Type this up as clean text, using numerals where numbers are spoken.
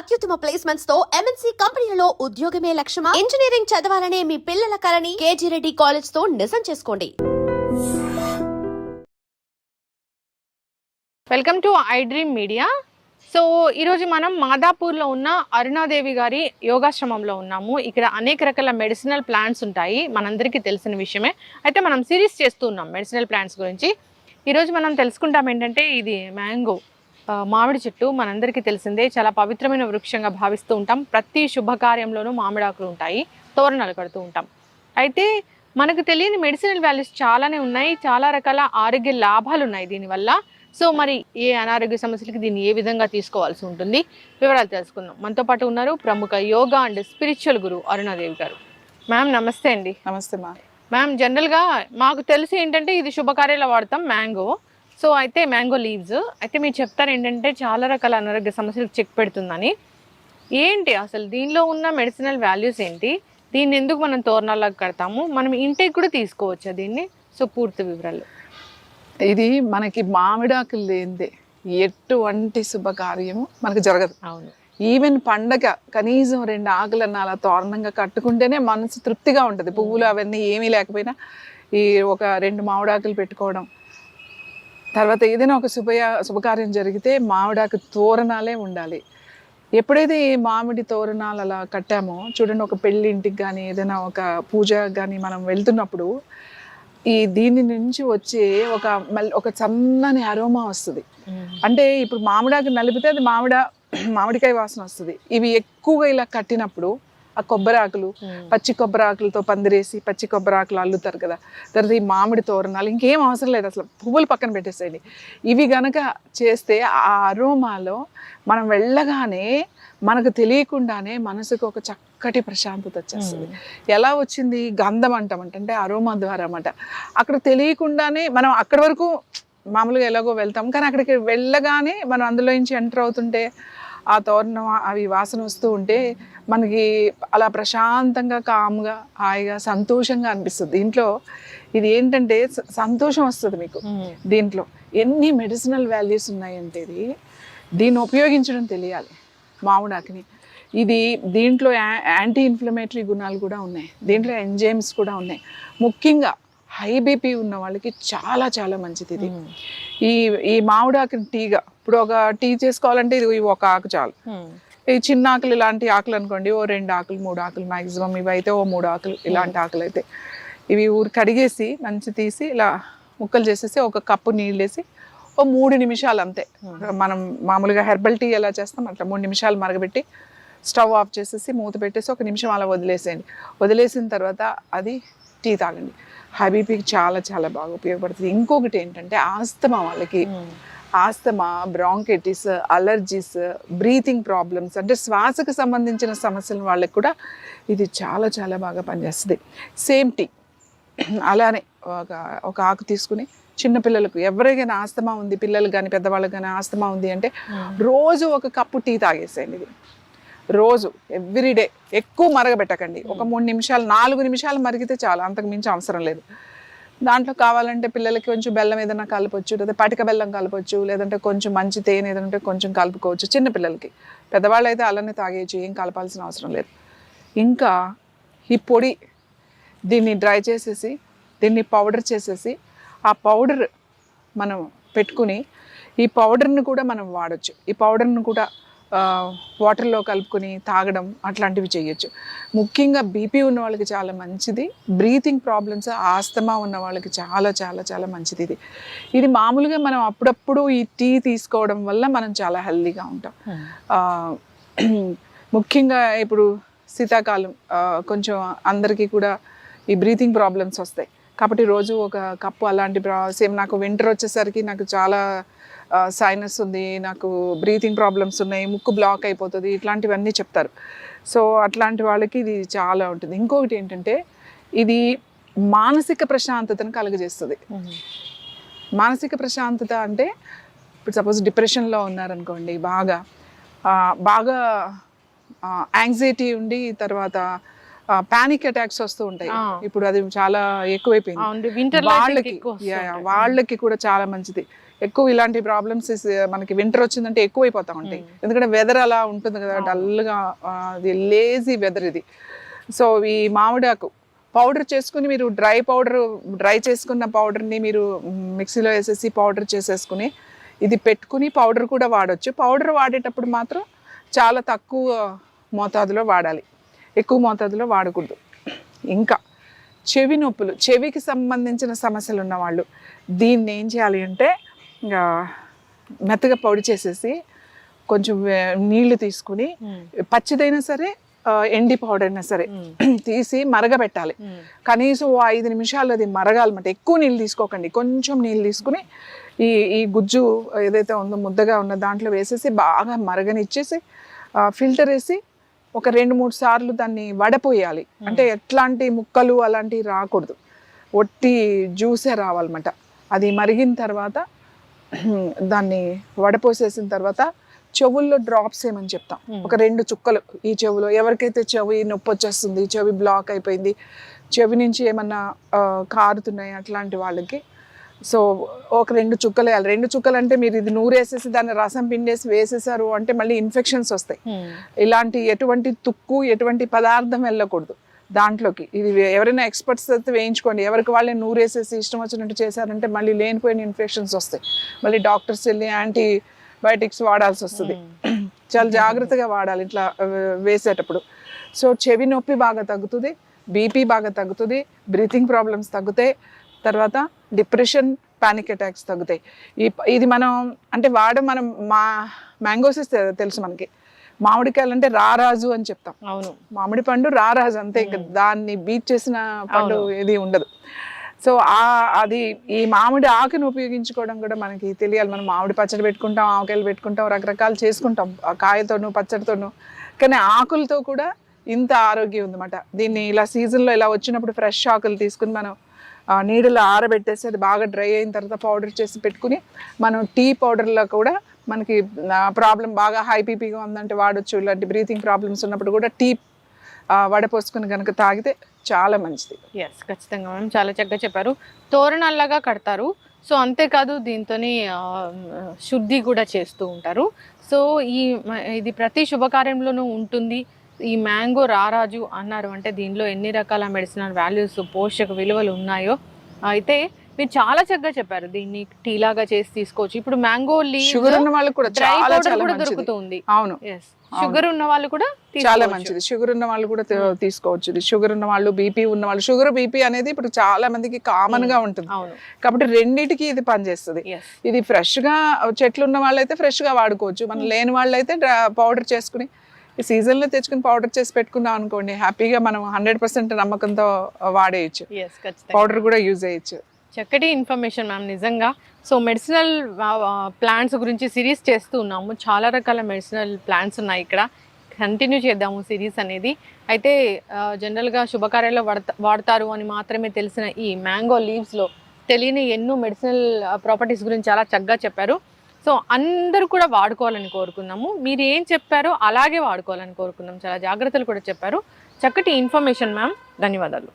అత్యుత్తమ ప్లేస్మెంట్స్ తో ఎంఎన్సీ కంపెనీలలో ఉద్యోగమే లక్ష్యమా? ఇంజనీరింగ్ చదవాలనే మీ పిల్లల కలని కేజీ రెడ్డి కాలేజ్ తో నిజం చేసుకోండి. Welcome to I dream media. So ఈరోజు మనం మాదాపూర్లో ఉన్న అరుణాదేవి గారి యోగాశ్రమంలో ఉన్నాము. ఇక్కడ అనేక రకాల మెడిసినల్ ప్లాంట్స్ ఉంటాయి, మనందరికీ తెలిసిన విషయమే. అయితే మనం సిరీస్ చేస్తూ ఉన్నాం మెడిసినల్ ప్లాంట్స్ గురించి. ఈరోజు మనం తెలుసుకుంటాం ఏంటంటే, ఇది మ్యాంగో మామిడి చెట్టు మనందరికీ తెలిసిందే, చాలా పవిత్రమైన వృక్షంగా భావిస్తూ ఉంటాం. ప్రతి శుభకార్యంలోనూ మామిడాకులు ఉంటాయి, తోరణాలు కడుతూ ఉంటాం. అయితే మనకు తెలియని మెడిసినల్ వాల్యూస్ చాలానే ఉన్నాయి, చాలా రకాల ఆరోగ్య లాభాలు ఉన్నాయి దీనివల్ల. సో మరి ఏ అనారోగ్య సమస్యలకి దీన్ని ఏ విధంగా తీసుకోవాల్సి ఉంటుంది, వివరాలు తెలుసుకుందాం. మనతో పాటు ఉన్నారు ప్రముఖ యోగా అండ్ స్పిరిచువల్ గురు అరుణాదేవి గారు. మ్యామ్ నమస్తే అండి. నమస్తే మ్యామ్, జనరల్గా మాకు తెలిసి ఏంటంటే ఇది శుభకార్యాలు వాడతాం మ్యాంగో. సో అయితే మ్యాంగో లీవ్స్ అయితే మీరు చెప్తారు ఏంటంటే చాలా రకాల అనారోగ్య సమస్యలకు చెక్ పెడుతుందని. ఏంటి అసలు దీనిలో ఉన్న మెడిసినల్ వాల్యూస్ ఏంటి, దీన్ని ఎందుకు మనం తోరణాలకు కడతాము, మనం ఇంటికి కూడా తీసుకోవచ్చా దీన్ని? సో పూర్తి వివరాలు. ఇది మనకి మామిడాకులు లేనిదే ఎటువంటి శుభకార్యము మనకు జరగదు. అవును, ఈవెన్ పండగ కనీసం 2 ఆకులన్న అలా తోరణంగా కట్టుకుంటేనే మనసు తృప్తిగా ఉంటుంది. పువ్వులు అవన్నీ ఏమీ లేకపోయినా ఈ ఒక 2 మామిడాకులు పెట్టుకోవడం, తర్వాత ఏదైనా ఒక శుభకార్యం జరిగితే మామిడాకు తోరణాలే ఉండాలి. ఎప్పుడైతే ఈ మామిడి తోరణాలు అలా కట్టామో చూడండి, ఒక పెళ్ళి ఇంటికి కానీ ఏదైనా ఒక పూజ కానీ మనం వెళ్తున్నప్పుడు దీని నుంచి వచ్చే ఒక సన్నని అరోమా వస్తుంది. అంటే ఇప్పుడు మామిడాకు నలిపితే అది మామిడికాయ వాసన వస్తుంది. ఇవి ఎక్కువగా ఇలా కట్టినప్పుడు ఆ కొబ్బరాకులు, పచ్చి కొబ్బరాకులతో పందిరేసి పచ్చి కొబ్బరాకులు అల్లుతారు కదా, తర్వాత ఈ మామిడి తోరణాలు, ఇంకేం అవసరం లేదు, అసలు పువ్వులు పక్కన పెట్టేసేయండి. ఇవి గనక చేస్తే ఆ అరోమాలో మనం వెళ్ళగానే మనకు తెలియకుండానే మనసుకు ఒక చక్కటి ప్రశాంతత వచ్చేస్తుంది. ఎలా వచ్చింది? గంధం అంటే అరోమా ద్వారా అన్నమాట. అక్కడ తెలియకుండానే మనం అక్కడి వరకు మామూలుగా ఎలాగో వెళ్తాం, కానీ అక్కడికి వెళ్ళగానే మనం అందులో నుంచి ఎంటర్ అవుతుంటే ఆ తోరణం అవి వాసన వస్తూ ఉంటే మనకి అలా ప్రశాంతంగా, కామ్గా, హాయిగా, సంతోషంగా అనిపిస్తుంది. దీంట్లో ఇది ఏంటంటే సంతోషం వస్తుంది మీకు. దీంట్లో ఎన్ని మెడిసినల్ వాల్యూస్ ఉన్నాయంటే దీన్ని ఉపయోగించడం తెలియాలి. మామిడాకుని దీంట్లో యాంటీ ఇన్ఫ్లమేటరీ గుణాలు కూడా ఉన్నాయి, దీంట్లో ఎంజైమ్స్ కూడా ఉన్నాయి. ముఖ్యంగా హై బీపీ ఉన్న వాళ్ళకి చాలా చాలా మంచిది ఇది. ఈ మామిడాకుని టీగా ఇప్పుడు ఒక టీ చేసుకోవాలంటే ఇది ఒక ఆకు చాలు. ఈ చిన్న ఆకులు ఇలాంటి ఆకులు అనుకోండి, 2 ఆకులు 3 ఆకులు మ్యాక్సిమం, ఇవి అయితే 3 ఆకులు. ఇలాంటి ఆకులు అయితే ఇవి కడిగేసి మంచి తీసి ఇలా ముక్కలు చేసేసి ఒక కప్పు నీళ్ళు వేసి 3 నిమిషాలు అంతే. మనం మామూలుగా హెర్బల్ టీ ఎలా చేస్తాం అట్లా 3 నిమిషాలు మరగబెట్టి స్టవ్ ఆఫ్ చేసేసి మూత పెట్టేసి 1 నిమిషం అలా వదిలేసేయండి. వదిలేసిన తర్వాత అది టీ తాగండి. హై బీపీకి చాలా చాలా బాగా ఉపయోగపడుతుంది. ఇంకొకటి ఏంటంటే ఆస్తమా వాళ్ళకి, asthma, bronchitis, allergies, breathing problems, అంటే శ్వాసకు సంబంధించిన సమస్యల వాళ్ళకి కూడా ఇది చాలా చాలా బాగా పనిచేస్తుంది. సేమ్ టీ అలానే ఒక ఆకు తీసుకుని చిన్నపిల్లలకు ఎవరికైనా ఆస్తమా ఉంది, పిల్లలు కానీ పెద్దవాళ్ళకి కానీ ఆస్తమా ఉంది అంటే రోజు ఒక కప్పు టీ తాగేసేయండి. ఇది రోజు ఎవ్రీడే. ఎక్కువ మరగబెట్టకండి, ఒక 3 నిమిషాలు 4 నిమిషాలు మరిగితే చాలు, అంతకు మించి అవసరం లేదు. దాంట్లో కావాలంటే పిల్లలకి కొంచెం బెల్లం ఏదైనా కలపచ్చు, లేదా పటిక బెల్లం కలపచ్చు, లేదంటే కొంచెం మంచి తేనె ఏదంటే కొంచెం కలుపుకోవచ్చు చిన్నపిల్లలకి. పెద్దవాళ్ళు అయితే అలానే తాగేయచ్చు, ఏం కలపాల్సిన అవసరం లేదు. ఇంకా ఈ పొడి దీన్ని డ్రై చేసేసి దీన్ని పౌడర్ చేసేసి ఆ పౌడర్ మనం పెట్టుకుని ఈ పౌడర్ని కూడా మనం వాడచ్చు. ఈ పౌడర్ని కూడా వాటర్లో కలుపుకొని తాగడం అట్లాంటివి చేయొచ్చు. ముఖ్యంగా బీపీ ఉన్న వాళ్ళకి చాలా మంచిది. బ్రీతింగ్ ప్రాబ్లమ్స్, ఆస్తమా ఉన్న వాళ్ళకి చాలా చాలా చాలా మంచిది ఇది. మామూలుగా మనం అప్పుడప్పుడు ఈ టీ తీసుకోవడం వల్ల మనం చాలా హెల్తీగా ఉంటాం. ముఖ్యంగా ఇప్పుడు శీతాకాలం కొంచెం అందరికీ కూడా ఈ బ్రీతింగ్ ప్రాబ్లమ్స్ వస్తాయి కాబట్టి రోజు ఒక కప్పు అలాంటి సేమ్ నాకు వింటర్ వచ్చేసరికి నాకు చాలా సైనస్ ఉంది, నాకు బ్రీతింగ్ ప్రాబ్లమ్స్ ఉన్నాయి, ముక్కు బ్లాక్ అయిపోతుంది, ఇట్లాంటివన్నీ చెప్తారు. సో అట్లాంటి వాళ్ళకి ఇది చాలా ఉంటుంది. ఇంకొకటి ఏంటంటే ఇది మానసిక ప్రశాంతతను కలుగజేస్తుంది. మానసిక ప్రశాంతత అంటే ఇప్పుడు సపోజ్ డిప్రెషన్లో ఉన్నారనుకోండి, బాగా యాంగ్జైటీ ఉండి తర్వాత పానిక్ అటాక్స్ వస్తూ ఉంటాయి. ఇప్పుడు అది చాలా ఎక్కువైపోయింది. వాళ్ళకి కూడా చాలా మంచిది. ఎక్కువ ఇలాంటి ప్రాబ్లమ్స్ మనకి వింటర్ వచ్చిందంటే ఎక్కువైపోతా ఉంటాయి. ఎందుకంటే వెదర్ అలా ఉంటుంది కదా, డల్గా, అది లేజీ వెదర్ ఇది. సో ఈ మామిడాకు పౌడర్ చేసుకుని మీరు డ్రై చేసుకున్న పౌడర్ని మీరు మిక్సీలో వేసేసి పౌడర్ చేసేసుకుని ఇది పెట్టుకుని పౌడర్ కూడా వాడచ్చు. పౌడర్ వాడేటప్పుడు మాత్రం చాలా తక్కువ మోతాదులో వాడాలి, ఎక్కువ మోతాదులో వాడకూడదు. ఇంకా చెవి నొప్పులు, చెవికి సంబంధించిన సమస్యలు ఉన్నవాళ్ళు దీన్ని ఏం చేయాలి అంటే మెత్తగా పొడి చేసేసి కొంచెం నీళ్లు తీసుకుని పచ్చిదైనా సరే ఎండి పౌడర్ అయినా సరే తీసి మరగబెట్టాలి. కనీసం 5 నిమిషాలు అది మరగాలన్నమాట. ఎక్కువ నీళ్ళు తీసుకోకండి, కొంచెం నీళ్ళు తీసుకుని ఈ గుజ్జు ఏదైతే ఉందో ముద్దగా ఉన్న దాంట్లో వేసేసి బాగా మరగనిచ్చేసి ఫిల్టర్ వేసి ఒక 2-3 సార్లు దాన్ని వడపోయాలి. అంటే ఎట్లాంటి ముక్కలు అలాంటివి రాకూడదు, ఒట్టి జ్యూసే రావాలన్నమాట. అది మరిగిన తర్వాత దాన్ని వడపోసేసిన తర్వాత చెవుల్లో డ్రాప్స్ ఏమని చెప్తాం, ఒక 2 చుక్కలు ఈ చెవులో. ఎవరికైతే చెవి నొప్పి వచ్చేస్తుంది, చెవి బ్లాక్ అయిపోయింది, చెవి నుంచి ఏమన్నా కారుతున్నాయి అట్లాంటి వాళ్ళకి సో ఒక 2 చుక్కలు వేయాలి. 2 చుక్కలు అంటే మీరు ఇది నూరేసేసి దాన్ని రసం పిండేసి వేసేసారు అంటే మళ్ళీ ఇన్ఫెక్షన్స్ వస్తాయి. ఇలాంటి ఎటువంటి తుక్కు ఎటువంటి పదార్థం వెళ్ళకూడదు దాంట్లోకి. ఇది ఎవరైనా ఎక్స్పర్ట్స్ అయితే వేయించుకోండి. ఎవరికి వాళ్ళే నూరేసేసి ఇష్టం వచ్చినట్టు చేశారంటే మళ్ళీ లేనిపోయిన ఇన్ఫెక్షన్స్ వస్తాయి. మళ్ళీ డాక్టర్స్ వెళ్ళి యాంటీబయాటిక్స్ వాడాల్సి వస్తుంది. చాలా జాగ్రత్తగా వాడాలి ఇట్లా వేసేటప్పుడు. సో చెవి నొప్పి బాగా తగ్గుతుంది, బీపీ బాగా తగ్గుతుంది, బ్రీతింగ్ ప్రాబ్లమ్స్ తగ్గుతాయి, తర్వాత డిప్రెషన్, పానిక్ అటాక్స్ తగ్గుతాయి. ఇది మనం అంటే మనం మ్యాంగోసెస్ తెలుసు మనకి, మామిడికాయలు అంటే రారాజు అని చెప్తాం. అవును, మామిడి పండు రారాజు అంతే, ఇంకా దాన్ని బీట్ చేసిన పండు ఏది ఉండదు. సో అది ఈ మామిడి ఆకును ఉపయోగించుకోవడం కూడా మనకి తెలియాలి. మనం మామిడి పచ్చడి పెట్టుకుంటాం, ఆవకాయలు పెట్టుకుంటాం, రకరకాలు చేసుకుంటాం కాయతోనూ పచ్చడితోనూ, కానీ ఆకులతో కూడా ఇంత ఆరోగ్యం ఉందన్నమాట. దీన్ని ఇలా సీజన్లో ఇలా వచ్చినప్పుడు ఫ్రెష్ ఆకులు తీసుకుని మనం నీడలో ఆరబెట్టేసి అది బాగా డ్రై అయిన తర్వాత పౌడర్ చేసి పెట్టుకుని మనం టీ పౌడర్లో కూడా మనకి ప్రాబ్లం బాగా హై బీపీగా ఉందంటే వాడచ్చు. ఇలాంటి బ్రీతింగ్ ప్రాబ్లమ్స్ ఉన్నప్పుడు కూడా టీ వడపోసుకుని కనుక తాగితే చాలా మంచిది. ఎస్, ఖచ్చితంగా మ్యామ్, చాలా చక్కగా చెప్పారు. తోరణాల్లాగా కడతారు. సో అంతేకాదు దీంతో శుద్ధి కూడా చేస్తూ ఉంటారు. సో ఇది ప్రతి శుభకార్యంలోనూ ఉంటుంది. ఈ మ్యాంగో రారాజు అన్నారు అంటే దీనిలో ఎన్ని రకాల మెడిసినల్ వాల్యూస్, పోషక విలువలు ఉన్నాయో అయితే మీరు చాలా చక్కగా చెప్పారు. దీన్ని టీ లాగా చేసి తీసుకోవచ్చు. ఇప్పుడు మ్యాంగో షుగర్ ఉన్న వాళ్ళకి కూడా చాలా దొరుకుతుంది. అవును, షుగర్ ఉన్న వాళ్ళు కూడా చాలా మంచిది. షుగర్ ఉన్న వాళ్ళు కూడా తీసుకోవచ్చు. ఇది షుగర్ ఉన్న వాళ్ళు, బీపీ ఉన్న వాళ్ళు. షుగర్ బీపీ అనేది ఇప్పుడు చాలా మందికి కామన్ గా ఉంటుంది కాబట్టి రెండింటికి ఇది పనిచేస్తుంది. ఇది ఫ్రెష్ గా చెట్లు ఉన్న వాళ్ళైతే ఫ్రెష్ గా వాడుకోవచ్చు. మనం లేని వాళ్ళు అయితే పౌడర్ చేసుకుని ఈ సీజన్లో తెచ్చుకుని పౌడర్ చేసి పెట్టుకున్నాం అనుకోండి, హ్యాపీగా మనం 100% నమ్మకంతో వాడేయచ్చు. పౌడర్ కూడా యూజ్ చేయొచ్చు. చక్కటి ఇన్ఫర్మేషన్ మ్యామ్, నిజంగా. సో మెడిసినల్ ప్లాంట్స్ గురించి సిరీస్ చేస్తూ ఉన్నాము. చాలా రకాల మెడిసినల్ ప్లాంట్స్ ఉన్నాయి ఇక్కడ. కంటిన్యూ చేద్దాము సిరీస్ అనేది. అయితే జనరల్గా శుభకార్యాల్లో వాడతారు అని మాత్రమే తెలిసిన ఈ మ్యాంగో లీవ్స్లో తెలియని ఎన్నో మెడిసినల్ ప్రాపర్టీస్ గురించి చాలా చక్కగా చెప్పారు. సో అందరూ కూడా వాడుకోవాలని కోరుకున్నాము. మీరు ఏం చెప్పారో అలాగే వాడుకోవాలని కోరుకున్నాం. చాలా జాగ్రత్తలు కూడా చెప్పారు. చక్కటి ఇన్ఫర్మేషన్ మ్యామ్, ధన్యవాదాలు.